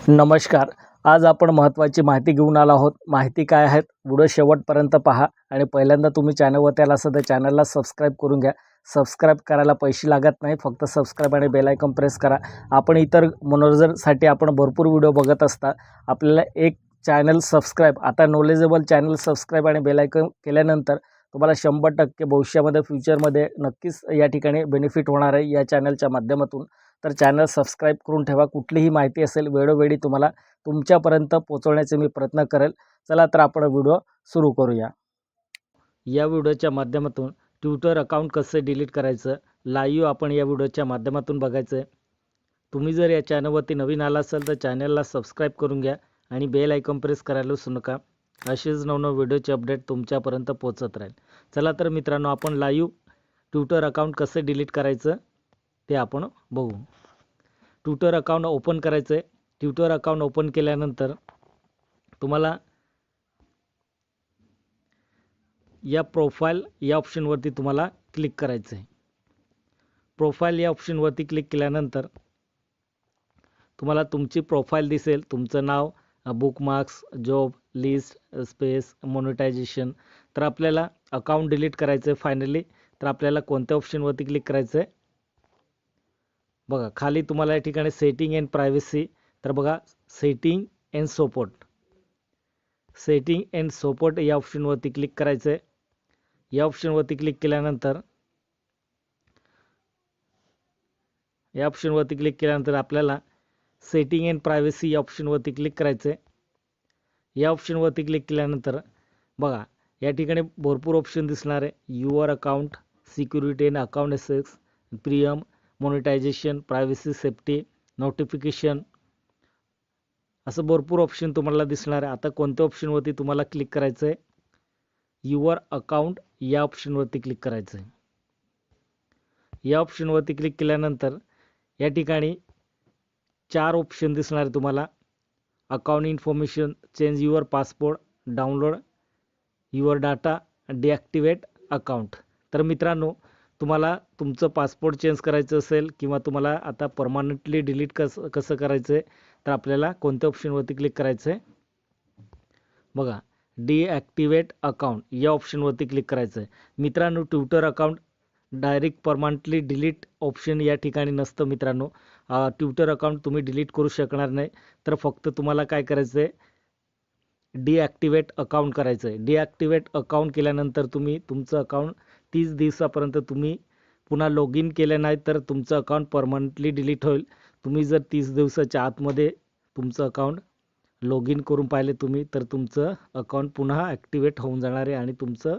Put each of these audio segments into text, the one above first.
नमस्कार. आज आपण महत्त्वाची माहिती घेऊन आलो आहोत. माहिती काय आहे व्हिडिओ शेवटपर्यंत पहा आणि पहिल्यांदा तुम्ही चॅनलवरती आला असाल तर चॅनलला सबस्क्राईब करून घ्या. सबस्क्राईब करायला पैसे लागत नाही, फक्त सबस्क्राईब आणि बेल आयकॉन प्रेस करा. आपण इतर मनोरंजनासाठी आपण भरपूर व्हिडिओ बघत असता. आपल्याला एक चॅनल सबस्क्राईब, आता नॉलेजेबल चॅनल सबस्क्राईब आणि बेल आयकॉन केल्यानंतर तुम्हाला 100% भविष्यामध्ये फ्युचरमध्ये नक्कीच या ठिकाणी बेनिफिट होणार आहे या चॅनलच्या माध्यमातून. तर चॅनल सबस्क्राईब करून ठेवा. कुठलीही माहिती असेल वेळोवेळी तुम्हाला तुमच्यापर्यंत पोहोचवण्याचे मी प्रयत्न करेल. चला तर आपण व्हिडिओ सुरू करूया. या व्हिडिओच्या माध्यमातून ट्विटर अकाउंट कसे डिलीट करायचं लाईव्ह आपण या व्हिडिओच्या माध्यमातून बघायचं आहे. तुम्ही जर या चॅनलवरती नवीन आला असाल तर चॅनलला सबस्क्राईब करून घ्या आणि बेल आयकॉन प्रेस करायला विसरू नका. असेच नवनवीन व्हिडिओचे अपडेट तुमच्यापर्यंत पोहोचत राहील. चला तर मित्रांनो, आपण लाईव्ह ट्विटर अकाउंट कसे डिलीट करायचं ते आपण बघू. ट्विटर अकाउंट ओपन करायचं आहे. ट्विटर अकाउंट ओपन केल्यानंतर तुम्हाला या प्रोफाईल या ऑप्शनवरती तुम्हाला क्लिक करायचं आहे. प्रोफाईल या ऑप्शनवरती क्लिक केल्यानंतर तुम्हाला तुमची प्रोफाईल दिसेल. तुमचं नाव, बुकमार्क्स, जॉब, लिस्ट, स्पेस, मोनेटायझेशन. तर आपल्याला अकाउंट डिलीट करायचं आहे फायनली. तर आपल्याला कोणत्या ऑप्शनवरती क्लिक करायचं आहे बघा. खाली तुम्हाला या ठिकाणी सेटिंग अँड प्रायव्हसी, तर बघा setting and support, setting and support या ऑप्शनवरती क्लिक करायचं आहे. या ऑप्शनवरती क्लिक केल्यानंतर आपल्याला सेटिंग अँड प्रायव्हसी या ऑप्शनवरती क्लिक करायचं आहे. या ऑप्शनवरती क्लिक केल्यानंतर बघा या ठिकाणी भरपूर ऑप्शन दिसणार आहे. Your account, security and account access, premium, monetisation, privacy, safety, notification, असं भरपूर ऑप्शन तुम्हाला दिसणार आहे. आता कोणत्या ऑप्शनवरती तुम्हाला क्लिक करायचं आहे? युअर अकाउंट या ऑप्शनवरती क्लिक करायचं आहे. या ऑप्शनवरती क्लिक केल्यानंतर या ठिकाणी 4 ऑप्शन दिसणार आहे तुम्हाला. Account information, change your passport, download your data, deactivate account. तर मित्रांनो, तुम्हाला तुमचं पासपोर्ट चेंज करायचं असेल किंवा तुम्हाला आता परमनंटली डिलीट कसं करायचं आहे, तर आपल्याला कोणत्या ऑप्शनवरती क्लिक करायचं आहे बघा. डिॲक्टिवेट अकाउंट या ऑप्शनवरती क्लिक करायचं आहे. मित्रांनो, Twitter account direct permanently delete option या ठिकाणी नसतं मित्रांनो. ट्विटर अकाउंट तुम्ही डिलीट करू शकणार नाही. तर फक्त तुम्हाला काय करायचं आहे, डिॲक्टिवेट अकाउंट करायचं आहे. डिॲक्टिवेट अकाउंट केल्यानंतर तुम्ही तुमचं अकाउंट 30 दिवसापर्यंत तुम्ही पुन्हा लॉग इन केलं नाही तर तुमचं अकाउंट परमनंटली डिलीट होईल. तुम्ही जर 30 दिवसाच्या आतमध्ये तुमचं अकाउंट लॉग इन करून पाहिले तुम्ही, तर तुमचं अकाउंट पुन्हा ॲक्टिवेट होऊन जाणार आहे आणि तुमचं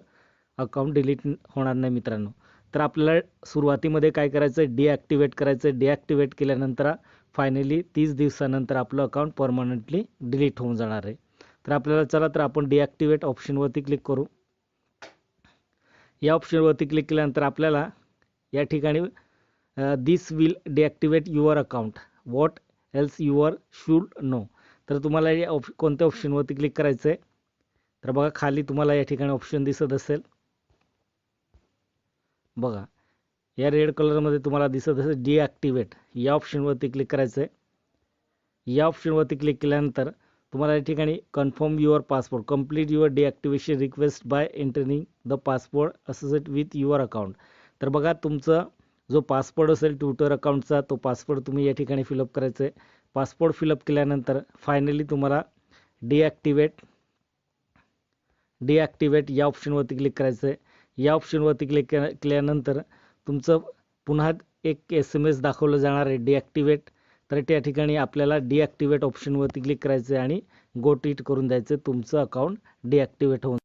अकाउंट डिलीट होणार नाही मित्रांनो. तर आपल्याला सुरुवातीमध्ये काय करायचं आहे, डिॲक्टिवेट करायचं आहे. डिॲक्टिवेट केल्यानंतर फायनली 30 दिवसानंतर आपलं अकाउंट परमनंटली डिलीट होऊन जाणार आहे. तर आपल्याला चला तर आपण डिॲक्टिवेट ऑप्शनवरती क्लिक करू. या ऑप्शनवरती क्लिक केल्यानंतर आपल्याला या ठिकाणी this will deactivate your account, what else your should know. तर तुम्हाला या कोणत्या ऑप्शनवरती क्लिक करायचं आहे, तर बघा खाली तुम्हाला या ठिकाणी ऑप्शन दिसत असेल बघा. या रेड कलरमध्ये तुम्हाला दिसत असेल डिॲक्टिवेट, या ऑप्शनवरती क्लिक करायचं आहे. या ऑप्शनवरती क्लिक केल्यानंतर तुम्हाला या ठिकाणी confirm your passport, complete your deactivation request by entering the passport associate with your account. तर बघा तुमचा जो पासपोर्ट असेल ट्विटर अकाउंटचा, तो पासपोर्ट तुम्ही या ठिकाणी फिलअप करायचं आहे. पासपोर्ट फिलअप केल्यानंतर फायनली तुम्हाला डिॲक्टिवेट या ऑप्शनवरती क्लिक करायचं आहे. या ऑप्शनवरती क्लिक केल्यानंतर तुमचं पुन्हा एक SMS दाखवलं जाणार आहे डिॲक्टिवेट. तर त्या ठिकाणी आपल्याला डिॲक्टिवेट ऑप्शनवरती क्लिक करायचं आहे आणि गो टिट करून द्यायचं. तुमचं अकाउंट डिॲक्टिवेट होऊन